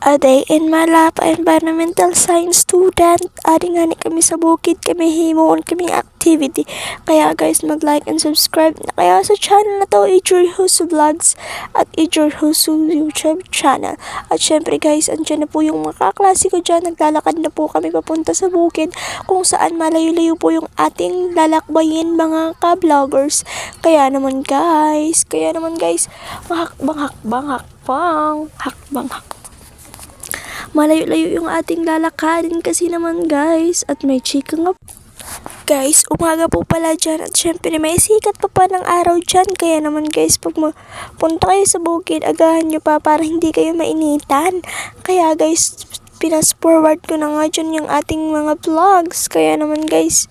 A day in my life, environmental science student. Adi nga ni kami sa bukid, kami himuon kami activity. Kaya guys, mag-like and subscribe na kaya sa channel na to, Ijur Husu Vlogs at Ijur Husu YouTube channel. At syempre guys, andyan na po yung mga kaklase ko dyan. Naglalakad na po kami papunta sa bukid kung saan malayo-layo po yung ating lalakbayin mga ka-vloggers. Kaya naman guys, hakbang. Malayo-layo yung ating lalakarin kasi naman guys. At may chika nga. Guys, umaga po pala dyan. At syempre may sikat pa ng araw dyan. Kaya naman guys, pag punta kayo sa bukid, agahan nyo pa para hindi kayo mainitan. Kaya guys, pinas-forward ko na nga dyan yung ating mga vlogs. Kaya naman guys,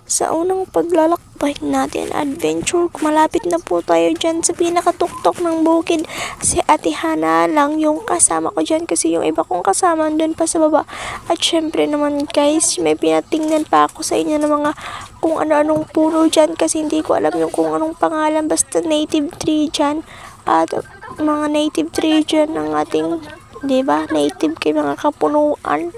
sa unang paglalakbay natin, adventure, malapit na po tayo dyan sa pinakatuktok ng bukid. Si Ate Hana lang yung kasama ko dyan kasi yung iba kong kasama doon pa sa baba. At syempre naman guys, may pinatingnan pa ako sa inyo ng mga kung ano-anong puno dyan kasi hindi ko alam yung kung anong pangalan. Basta native tree dyan. At mga native tree dyan ng ating, diba, native kay mga kapunuan.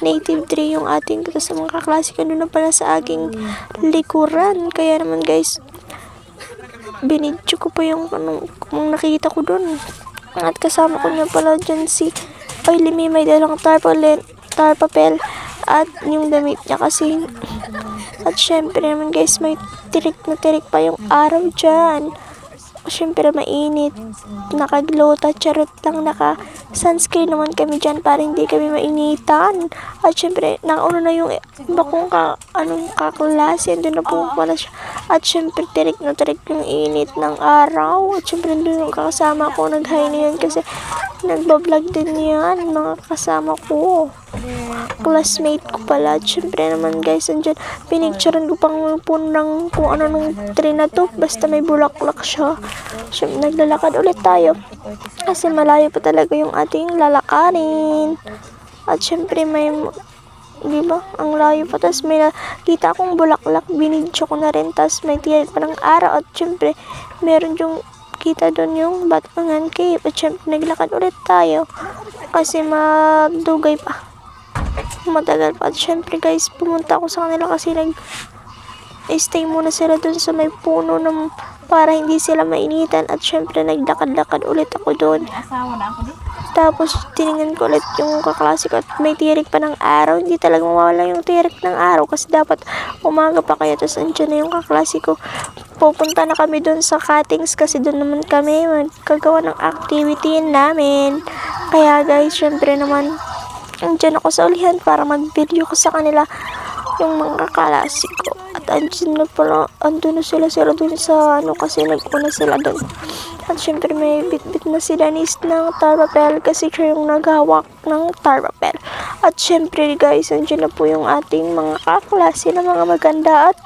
Native tree yung ating dito sa mga kaklase ko doon na pala sa aking likuran. Kaya naman guys, binidyo ko pa yung kung nakita ko doon. At kasama ko niya pala dyan si Limi, may dalang tarpapel at yung damit niya kasi. At syempre naman guys, may tirik na tirik pa yung araw dyan. Syempre mainit, nakaglota, charot lang, naka-sunscreen naman kami dyan para hindi kami mainitan. At syempre, nauna na yung iba kong kaklase, doon na po pala siya. At syempre, tirik na tirik yung init ng araw. At syempre, doon yung kasama ko, nag-hi na yun kasi nagbablog din yan, mga kasama ko. Classmate ko pala. At syempre naman guys, andyan, pinicturean ko pang punang kung ano nung tree na to. Basta may bulaklak siya. Syempre, naglalakad ulit tayo. Kasi malayo pa talaga yung ating lalakarin. At syempre may, diba, ang layo pa. Tapos may nakita akong bulaklak, binidyo ko na rin. Tapos may tiyan pa ng araw. At syempre, meron yung kita doon yung Batangan Cave. At syempre, naglakad ulit tayo. Kasi magdugay pa. Matagal pa. At syempre guys, pumunta ako sa kanila kasi stay muna sila dun sa may puno para hindi sila mainitan. At syempre naglakad-lakad ulit ako doon. Tapos tiningnan ko ulit yung kaklase ko at may tirik pa ng araw. Hindi talaga mawala yung tirik ng araw kasi dapat umaga pa kaya. Tapos andyan na yung kaklase ko. Pupunta na kami doon sa cuttings kasi doon naman kami magkagawa ng activity namin. Kaya guys, syempre naman andyan ako sa ulihan para mag-video ko sa kanila yung mga kaklase ko. At andyan na pala, andun na sila dun sa kasi nag-una sila dun. At syempre may bit-bit na si Denise ng tarpapel kasi siya yung naghawak ng tarpapel. At syempre guys, andyan na po yung ating mga kaklase na mga maganda at